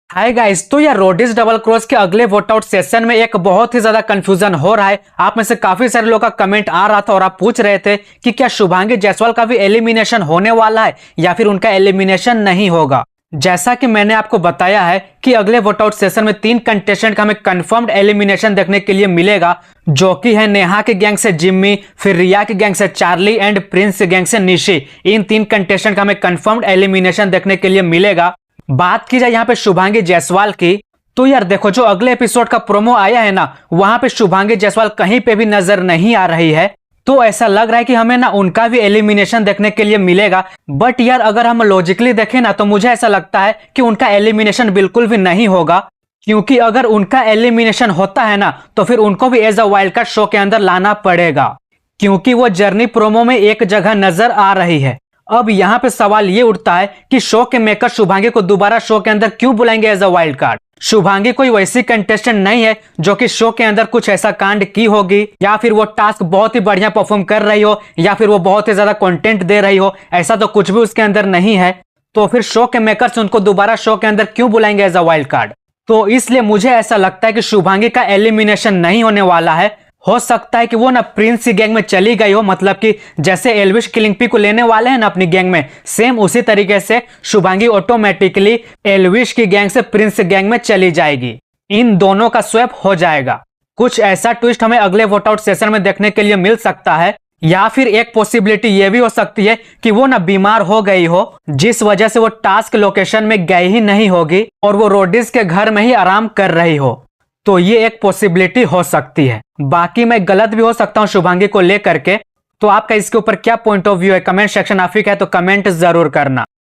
Hi guys, तो यार Rhodes double cross के अगले वोट आउट सेशन में एक बहुत ही ज्यादा कंफ्यूजन हो रहा है। आप में से काफी सारे लोगों का कमेंट आ रहा था और आप पूछ रहे थे कि क्या शुभांगी जायसवाल का भी एलिमिनेशन होने वाला है या फिर उनका एलिमिनेशन नहीं होगा। जैसा कि मैंने आपको बताया है कि अगले वोट आउट सेशन में 3 कंटेस्टेंट का हमें कंफर्म्ड एलिमिनेशन देखने के लिए मिलेगा, जो कि है नेहा के गैंग से जिम्मी, फिर रिया के गैंग से चार्ली एंड प्रिंस के गैंग से निशी। इन 3 कंटेस्टेंट का हमें कंफर्म्ड एलिमिनेशन देखने के लिए मिलेगा। बात की जाए यहाँ पे शुभांगी जायसवाल की, तो यार देखो, जो अगले एपिसोड का प्रोमो आया है ना, वहां पे शुभांगी जायसवाल कहीं पे भी नजर नहीं आ रही है। तो ऐसा लग रहा है कि हमें ना उनका भी एलिमिनेशन देखने के लिए मिलेगा। बट यार अगर हम लॉजिकली देखें ना, तो मुझे ऐसा लगता है कि उनका एलिमिनेशन बिल्कुल भी नहीं होगा, क्योंकि अगर उनका एलिमिनेशन होता है ना, तो फिर उनको भी as a wild card show के अंदर लाना पड़ेगा, क्योंकि वो जर्नी प्रोमो में एक जगह नजर आ रही है। अब यहाँ पे सवाल ये उठता है कि शो के मेकर शुभांगी को दोबारा शो के अंदर क्यों बुलाएंगे as a wild card. Shubhangi कोई वैसी कंटेस्टेंट नहीं है जो कि शो के अंदर कुछ ऐसा कांड की होगी, या फिर वो टास्क बहुत ही बढ़िया परफॉर्म कर रही हो, या फिर वो बहुत ही ज्यादा कंटेंट दे रही हो। ऐसा तो कुछ भी उसके अंदर नहीं है। तो फिर शो के मेकर्स उनको दोबारा शो के अंदर क्यों बुलाएंगे एज अ वाइल्ड कार्ड। तो इसलिए मुझे ऐसा लगता है कि शुभांगी का एलिमिनेशन नहीं होने वाला है। हो सकता है कि वो ना प्रिंस की गैंग में चली गई हो, मतलब कि जैसे एल्विश किलिंग पी को लेने वाले हैं ना अपनी गैंग में, सेम उसी तरीके से शुभांगी ऑटोमेटिकली एल्विश की गैंग से प्रिंस की गैंग में चली जाएगी। इन दोनों का स्वैप हो जाएगा। कुछ ऐसा ट्विस्ट हमें अगले वोट आउट सेशन में देखने के लिए मिल सकता है, या फिर एक पॉसिबिलिटी ये भी हो सकती है कि वो ना बीमार हो गई हो, जिस वजह से वो टास्क लोकेशन में गई ही नहीं होगी और वो रोडिस के घर में ही आराम कर रही हो। तो ये एक पॉसिबिलिटी हो सकती है। बाकी मैं गलत भी हो सकता हूं शुभांगी को लेकर के। तो आपका इसके ऊपर क्या पॉइंट ऑफ व्यू है, कमेंट सेक्शन आप ही का है तो कमेंट जरूर करना।